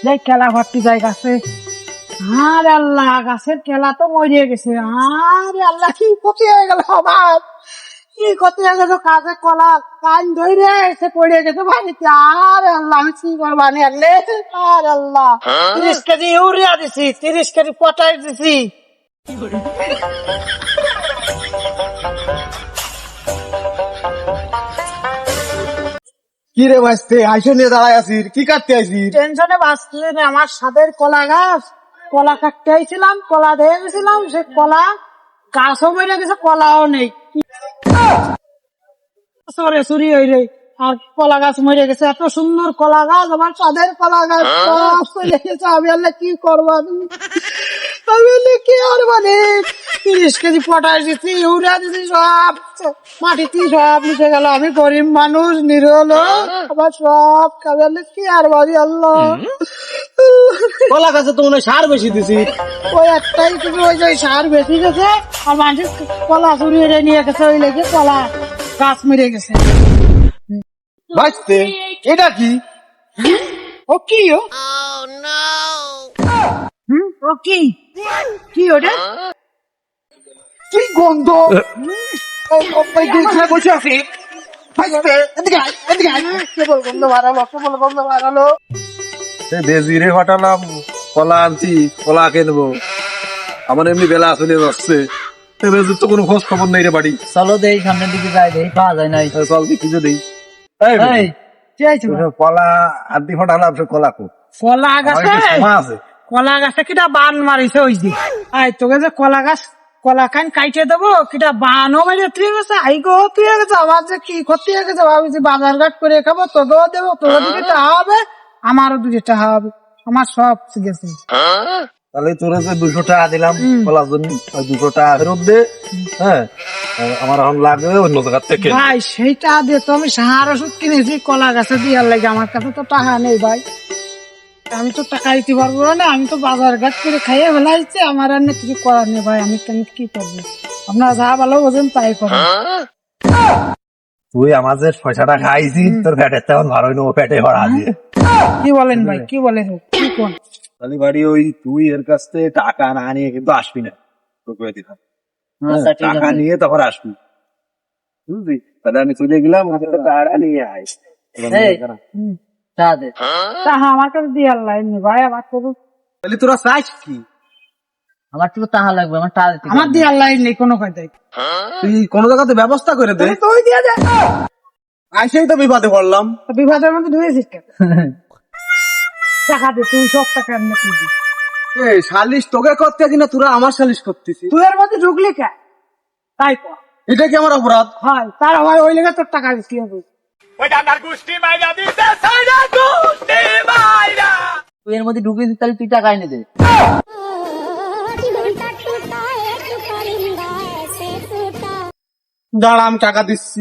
যাই কেলা ভর্তি যাই গাছে। আরে আল্লাহ, গাছের কেলা তো মরিয়ে গেছে। আরে আল্লাহ, কি ক্ষতি হয়ে গেল আমার, কি ক্ষতি হয়ে গেছে। কাজে কলা কান ধরে এসে পড়ে গেছে বাড়িতে। আরে আল্লাহ, আমি কি করবো আনলে। আর আল্লাহ, 30 কেজি ইউরিয়া দিছি, 30 কেজি পটাশ দিছি। কি রে বাঁচতে আইসো নিয়ে দাঁড়ায় আছিস, কি কাটতে আছিস? টেনশনে বাঁচলেন আমার সাদের কলা গাছ, কলা কাটতে আইছিলাম, কলা দিয়ে গেছিলাম, সে কলা গাছও মরে গেছে, কলাও নেই। সরে চুরি হইলে আর কলা গাছ মরে গেছে। এত সুন্দর কলা গাছ, আমার সাদের কলা গাছ সব চলে গেছে। আমি আল্লাহ কি করবো, আমি আল্লাহ কি আর মানে 30 কেজি পটাশ দিচ্ছি, ইউরিয়া দিচ্ছি, সব মাটিতে সব মিশে গেল। আমি গরিব মানুষ, নিরীহ লোক, আমার সব কাজে কি আর বাড়ি আল্লাহ। কলা গাছে তো মনে হয় সার বেশি দিছি। ওই একটাই কিছু, ওই যে সার বেশি গেছে আর মানুষ কলা চুরি হয়ে নিয়ে গেছে, ওই লেগে কলা গাছ মরে গেছে। বাঁচতে এটা কি? ও কি ও? ও কি কি ওটা? কি গন্ধ! এখানে বসে আছি। বাঁচতে এদিকে আয়, এদিকে আয়। কেবল গন্ধ বাড়ালো, কেবল গন্ধ বাড়ালো। বেজিরে ফাটালাম, কলা আনছি, কলা কিনবো। আমার এমনি বেলা চলে যাচ্ছে, বেজির তো কোনো খোঁজ খবর নেই রে বাড়ি। চলো দেই সামনের দিকে যাই, দেই পাওয়া যায় নাই। চল দেখি যদি এই কি হয়েছে বাবা? কলা আদি ফাটালাম, সে কলা কো কলা গাছে, আছে। কলা গাছে কিটা বান মারিছে ওই যে। আই তোকে যে কলা গাছ কলা খান কাইটে দেবো, কিটা বানও মেরে তুই গেছে। আই গো তুই গেছে, আমার যে কি ক্ষতি হয়ে গেছে। ভাবছি বাজার ঘাট করে খাবো, তোকেও দেবো, তোকে দুটো টাকা হবে, আমারও দুটো টাকা হবে, আমার সব গেছে। তাহলে তোর 200 টাকা দিলাম কলার জন্য, 200 টাকা ফেরত দে। হ্যাঁ, আমার এখন লাগবে অন্য জায়গার থেকে। ভাই সেইটা দিয়ে তো আমি সাহার ওষুধ কিনেছি কলা গাছে দিয়ার লাগে, আমার কাছে তো টাকা নেই ভাই, আমি তো টাকা দিতে পারবো না। আমি তো বাজার ঘাট করে খাইয়ে ফেলাইছি, আমার আর না কিছু করার নেই ভাই। আমি কেন কি করবো, আপনারা যা ভালো বোঝেন তাই করেন। তুই আমার যে 6 টাকা খাইছি, তোর পেটের তেমন ভালো হইলো, পেটে ভরা দিয়ে। কি বলেন ভাই, কি বলেন, কি কোন? তাহলে বাড়ি ওই তুই এর কাছ থেকে টাকা না নিয়ে কিন্তু আসবি না, তোকে দিলাম। আচ্ছা, ঠিক টাকা আছে। নিয়ে তখন আসবি, বুঝলি? তাহলে আমি চলে গেলাম, ওকে তো টাকা নিয়ে আয়। এই, চা দে। টাকা আমার কাছে দিয়ার লাইনি ভাই, আমার তো তাহলে তোরা চাইছ কি? আমার তো টাকা লাগবে, আমার টাকা দিতে আমার দিয়ার লাইন নেই কোনো কথাই। তুই কোন জায়গাতে ব্যবস্থা করে দে। তুই দিয়ে দে। আইসেই তো বিপদে পড়লাম। বিভাগের মধ্যে ধুয়েছিস কেন? টাকা দে, তুই সব টাকা এমনি তুই দিস। এই সালিশ তোকে করতে কিনা তোরা আমার সালিশ করতেছিস? তুই এর মধ্যে ঢুকলি কে তাই কর। এটা কি আমার অপরাধ? হয় তার আমার ওই লেগে তোর টাকা দিতে হবে। তুই এর মধ্যে ঢুকে দিস, তাহলে তুই টাকা এনে দে। দাঁড়া, আমি টাকা দিচ্ছি।